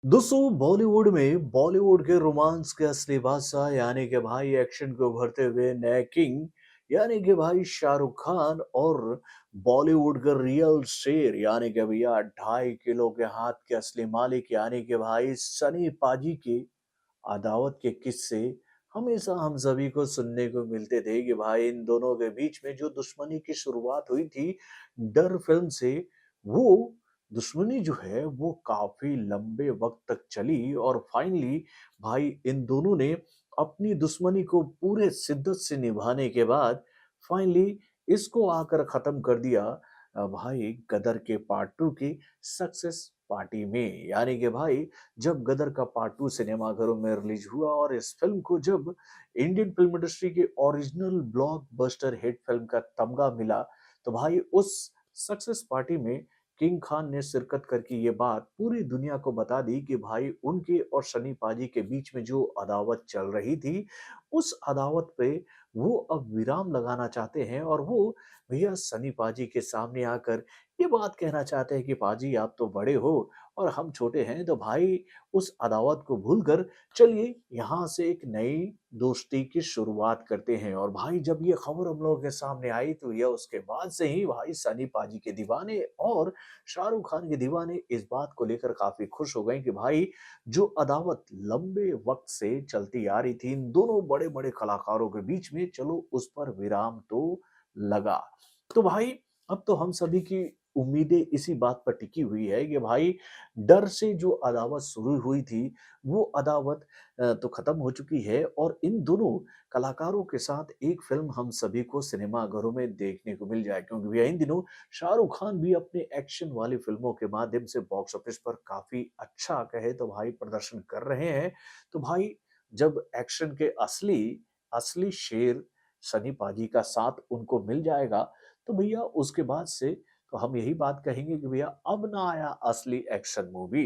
दोस्तों बॉलीवुड के रोमांस के असली बादशाह यानी कि भाई एक्शन को उभरते हुए नए किंग यानी कि भाई शाहरुख खान और बॉलीवुड का रियल शेर यानी कि भैया 2.5 किलो के हाथ के असली मालिक यानी कि भाई सनी पाजी के अदावत के किस्से हमेशा हम सभी को सुनने को मिलते थे कि भाई इन दोनों के बीच में जो दुश्मनी की शुरुआत हुई थी डर फिल्म से, वो दुश्मनी जो है वो काफी लंबे वक्त तक चली और फाइनली भाई इन दोनों ने अपनी दुश्मनी को पूरे शिद्दत से निभाने के बाद फाइनली इसको आकर खत्म कर दिया भाई गदर के पार्ट 2 की सक्सेस पार्टी में। यानी कि भाई जब गदर का पार्ट 2 सिनेमाघरों में रिलीज हुआ और इस फिल्म को जब इंडियन फिल्म इंडस्ट्री के ओरिजिनल ब्लॉकबस्टर हिट फिल्म का तमगा मिला, तो भाई उस सक्सेस पार्टी में किंग खान ने शिरकत करके ये बात पूरी दुनिया को बता दी कि भाई उनके और सनी पाजी के बीच में जो अदावत चल रही थी, उस अदावत पे वो अब विराम लगाना चाहते हैं और वो भैया सनी पाजी के सामने आकर ये बात कहना चाहते हैं कि पाजी आप तो बड़े हो और हम छोटे हैं, तो भाई उस अदावत को भूलकर चलिए यहाँ से एक नई दोस्ती की शुरुआत करते हैं। और भाई जब ये खबर हम लोगों के सामने आई तो ये उसके बाद से ही भाई सनी पाजी के दीवाने और शाहरुख खान के दीवाने इस बात को लेकर काफी खुश हो गए कि भाई जो अदावत लंबे वक्त से चलती आ रही थी इन दोनों बड़े बड़े कलाकारों के बीच में, चलो उस पर विराम तो लगा। तो भाई अब तो हम सभी की उम्मीदें इसी बात पर टिकी हुई है कि भाई डर से जो अदावत शुरू हुई थी वो अदावत तो खत्म हो चुकी है और इन दोनों कलाकारों के साथ एक फिल्म हम सभी को सिनेमाघरों में देखने को मिल जाए, क्योंकि भैया इन दिनों शाहरुख खान भी अपने एक्शन वाली फिल्मों के माध्यम से बॉक्स ऑफिस पर काफी अच्छा कहे तो भाई प्रदर्शन कर रहे हैं। तो भाई जब एक्शन के असली असली शेर सनी पाजी का साथ उनको मिल जाएगा, तो भैया उसके बाद से तो हम यही बात कहेंगे कि भैया अब ना आया असली एक्शन मूवी।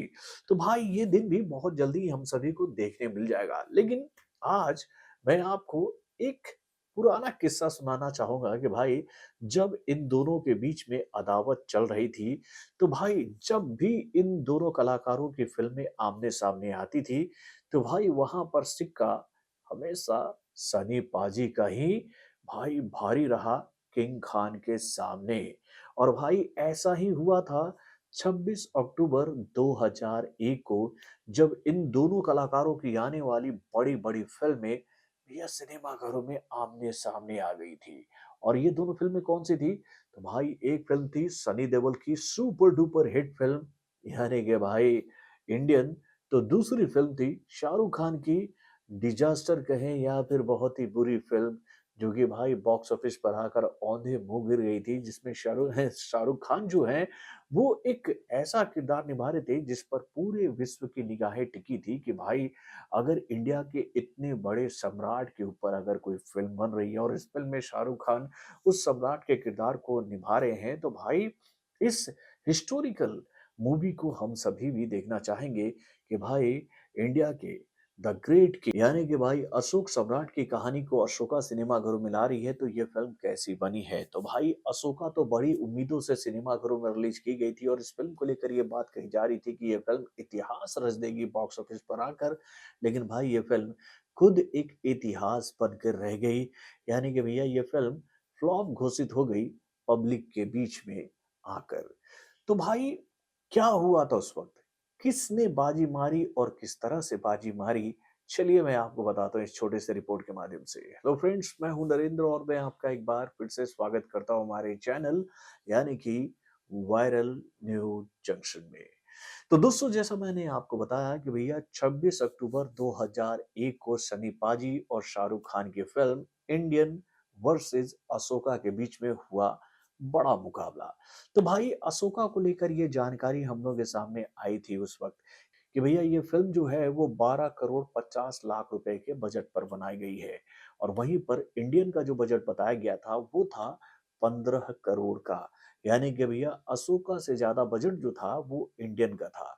तो भाई ये दिन भी बहुत जल्दी हम सभी को देखने मिल जाएगा। लेकिन आज मैं आपको एक पुराना किस्सा सुनाना चाहूंगा कि भाई जब इन दोनों के बीच में अदावत चल रही थी, तो भाई जब भी इन दोनों कलाकारों की फिल्में आमने सामने आती थी, तो भाई वहां पर सिक्का हमेशा सनी पाजी का ही भाई भारी रहा किंग खान के सामने। और भाई ऐसा ही हुआ था 26 अक्टूबर 2001 को, जब इन दोनों कलाकारों की आने वाली बड़ी-बड़ी फिल्में भैया सिनेमाघरों में आमने-सामने आ गई थी। और ये दोनों फिल्में कौन-सी थी? तो भाई एक फिल्म थी सनी देओल की सुपर डुपर हिट फिल्म यानी कि भाई इंडियन, तो दूसरी फिल्म थी शाहरुख खान की डिजास्टर कहें या फिर बहुत ही बुरी फिल्म, जो कि भाई बॉक्स ऑफिस पर आकर औंधे मुंह गिर गई थी, जिसमें शाहरुख खान जो है वो एक ऐसा किरदार निभा रहे थे जिस पर पूरे विश्व की निगाहें टिकी थी कि भाई अगर इंडिया के इतने बड़े सम्राट के ऊपर अगर कोई फिल्म बन रही है और इस फिल्म में शाहरुख खान उस सम्राट के किरदार को निभा रहे हैं, तो भाई इस हिस्टोरिकल मूवी को हम सभी भी देखना चाहेंगे कि भाई इंडिया के द ग्रेट किंग यानी कि भाई अशोक सम्राट की कहानी को अशोका सिनेमाघरों में ला रही है, तो ये फिल्म कैसी बनी है। तो भाई अशोका तो बड़ी उम्मीदों से सिनेमाघरों में रिलीज की गई थी और इस फिल्म को लेकर ये बात कही जा रही थी कि ये फिल्म इतिहास रच देगी बॉक्स ऑफिस पर आकर। लेकिन भाई ये फिल्म खुद एक इतिहास बनकर रह गई। यानी कि भैया ये फिल्म फ्लॉप घोषित हो गई पब्लिक के बीच में आकर। तो भाई क्या हुआ था उस वक्त, किसने बाजी मारी और किस तरह से बाजी मारी, चलिए मैं आपको बताता हूँ इस छोटे से रिपोर्ट के माध्यम से। हेलो फ्रेंड्स, मैं हूं नरेंद्र और मैं आपका एक बार फिर से स्वागत करता हूं हमारे चैनल यानी कि वायरल न्यूज जंक्शन में। तो दोस्तों जैसा मैंने आपको बताया कि भैया 26 अक्टूबर 2001 को सनी पाजी और शाहरुख खान की फिल्म इंडियन वर्सेस अशोका के बीच में हुआ बड़ा मुकाबला। तो भाई अशोका को लेकर ये जानकारी हम लोग के सामने आई थी उस वक्त कि भैया ये फिल्म जो है वो 12 करोड़ 50 लाख रुपए के बजट पर बनाई गई है और वहीं पर इंडियन का जो बजट बताया गया था वो था 15 करोड़ का। यानी कि भैया अशोका से ज्यादा बजट जो था वो इंडियन का था।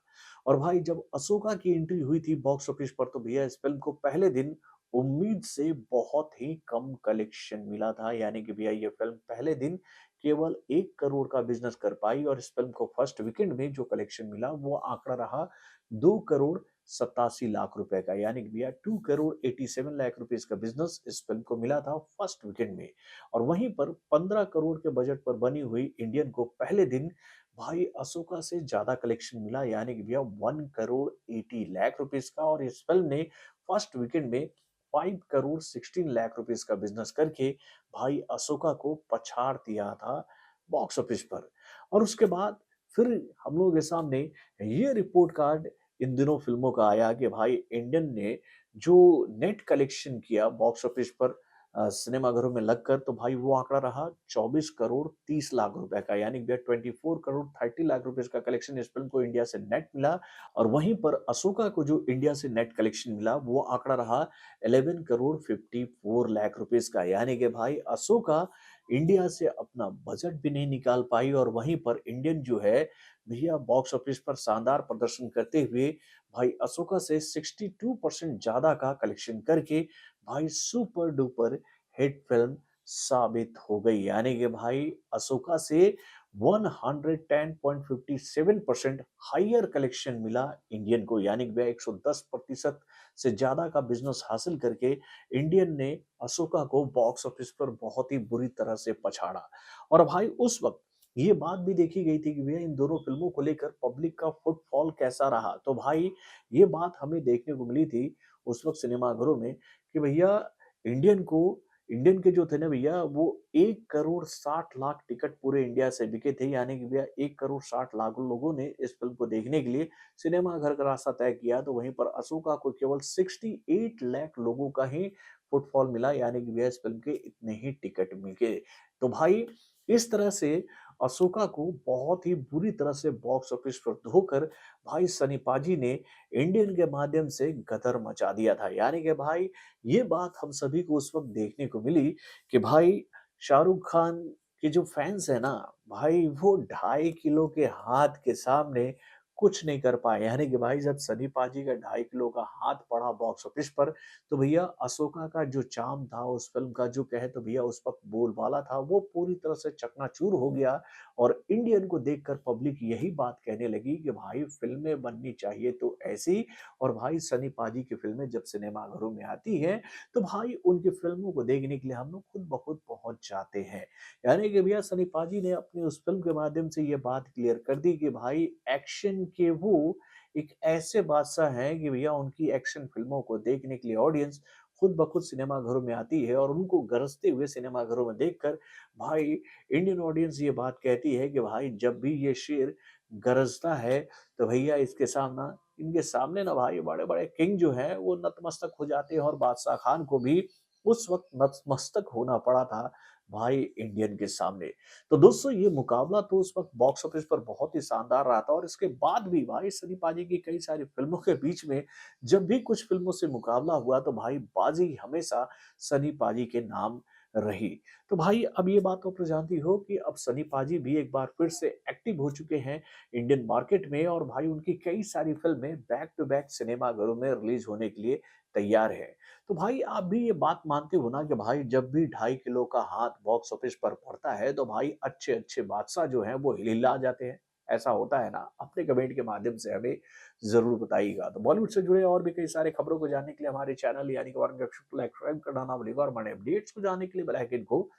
और भाई जब अशोका की एंट्री हुई थी बॉक्स ऑफिस पर, तो भैया इस फिल्म को पहले दिन उम्मीद से बहुत ही कम कलेक्शन मिला था। यानी कि भैया ये फिल्म पहले दिन केवल 1 करोड़ का बिज़नेस कर पाई और इस फ़िल्म को फर्स्ट वीकेंड में जो कलेक्शन मिला वो आंकड़ा रहा 2 करोड़ 87 लाख रुपए का, यानी कि भैया 2 करोड़ 87 लाख रुपीस का बिज़नेस इस फ़िल्म को मिला था फर्स्ट वीकेंड में। और वहीं पर 15 करोड़ के बजट पर बनी हुई इंडियन को पहले दिन भाई अशोका से ज़्यादा कलेक्शन मिला, यानी कि भैया 1 करोड़ 80 लाख रुपीस का। और इस फ़िल्म ने फर्स्ट वीकेंड में 5 करोड़ 16 लाख रुपीस का बिज़नेस करके भाई अशोका को पछाड़ दिया था बॉक्स ऑफिस पर। और उसके बाद फिर हम लोगों के सामने ये रिपोर्ट कार्ड इन दिनों फ़िल्मों का आया कि भाई इंडियन ने जो नेट कलेक्शन किया बॉक्स ऑफिस पर सिनेमाघरों में लगकर, तो भाई वो आंकड़ा रहा 24 करोड़ 30 लाख रुपए का, यानी कि 24 करोड़ 30 लाख रुपए का कलेक्शन इस फ़िल्म को इंडिया से नेट मिला। और वहीं पर अशोका को जो इंडिया से नेट कलेक्शन मिला वो आंकड़ा रहा 11 करोड़ 54 लाख रुपीस का, यानी कि भाई अशोका इंडिया से अपना बजट भी नहीं निकाल पाई। और वहीं पर इंडियन जो है भैया बॉक्स ऑफिस पर शानदार प्रदर्शन करते हुए भाई अशोका से 62% ज्यादा का कलेक्शन करके भाई सुपर डुपर हिट फिल्म साबित हो गई, यानी कि भाई अशोका से 110.57% हाइयर कलेक्शन मिला इंडियन को, यानी कि वह 110% से ज्यादा का बिजनेस हासिल करके इंडियन ने अशोका को बॉक्स ऑफिस पर बहुत ही बुरी तरह से पछाड़ा। और भाई उस वक्त ये बात भी देखी गई थी कि भैया इन दोनों फिल्मों को लेकर पब्लिक का फुटफॉल कैसा रहा। तो भाई ये बात हमें देखने को मिली थी उस वक्त सिनेमाघरों में कि भैया इंडियन को इंडियन के जो थे ना भैया वो 1 करोड़ 60 लाख टिकट पूरे इंडिया से बिके थे, यानी कि भैया 1 करोड़ 60 लाख लोगों ने इस फिल्म को देखने के लिए सिनेमा घर का रास्ता तय किया। तो वहीं पर अशोका को केवल 68 लाख लोगों का ही फुटफॉल मिला, यानी कि भैया इस फिल्म के इतने ही टिकट मिले। तो भाई इस तरह से अशोका को बहुत ही बुरी तरह से बॉक्स ऑफिस पर धोकर भाई सनी पाजी ने इंडियन के माध्यम से गदर मचा दिया था, यानी कि भाई ये बात हम सभी को उस वक्त देखने को मिली कि भाई शाहरुख खान के जो फैंस है ना भाई वो 2.5 किलो के हाथ के सामने कुछ नहीं कर पाए, यानी कि भाई जब सनी पाजी का 2.5 किलो का हाथ पड़ा बॉक्स ऑफिस पर तो भैया अशोका का जो चार्म था उस फिल्म का जो कहे तो भैया उस वक्त बोलबाला था वो पूरी तरह से चकनाचूर हो गया। और इंडियन को देखकर पब्लिक यही बात कहने लगी कि भाई फिल्में बननी चाहिए तो ऐसी। और भाई सनी पाजी की फिल्में जब सिनेमाघरों में आती हैं तो भाई उनकी फिल्मों को देखने के लिए हम लोग खुद ब खुद पहुंच जाते हैं, यानी कि भैया सनी पाजी ने अपनी उस फिल्म के माध्यम से ये बात क्लियर कर दी कि भाई एक्शन के वो एक ऐसे बादशाह हैं कि भैया उनकी एक्शन फिल्मों को देखने के लिए ऑडियंस खुद ब खुद सिनेमाघरों में आती है। और उनको गरजते हुए सिनेमाघरों में देखकर भाई इंडियन ऑडियंस ये बात कहती है कि भाई जब भी ये शेर गरजता है तो भैया इनके सामने ना भाई बड़े-बड़े किंग जो हैं वो नतमस्तक हो जाते हैं। और बादशाह खान को भी उस वक़्त नतमस्तक होना पड़ा था भाई इंडियन के सामने। तो दोस्तों ये मुकाबला तो उस वक़्त बॉक्स ऑफिस पर बहुत ही शानदार रहा था। और इसके बाद भी भाई सनी पाजी की कई सारी फ़िल्मों के बीच में जब भी कुछ फ़िल्मों से मुकाबला हुआ तो भाई बाजी हमेशा सनी पाजी के नाम रही। तो भाई अब ये बात तो आप जानती हो कि अब सनी पाजी भी एक बार फिर से एक्टिव हो चुके हैं इंडियन मार्केट में। और भाई उनकी कई सारी फ़िल्में बैक टू बैक सिनेमाघरों में रिलीज़ होने के लिए तैयार है। तो भाई आप भी ये बात मानते हो ना कि भाई जब भी 2.5 किलो का हाथ बॉक्स ऑफिस पर पड़ता है तो भाई अच्छे-अच्छे बादशाह जो हैं वो हिला जाते हैं। ऐसा होता है ना? अपने कमेंट के माध्यम से हमें ज़रूर बताइएगा। तो बॉलीवुड से जुड़े और भी कई सारे खबरों को जानने के लिए हमारे चैनल यानी कि वारंगल को सब्सक्राइब करना ना भूलिएगा और बड़े अपडेट्स को जानने के लिए बेल आइकन को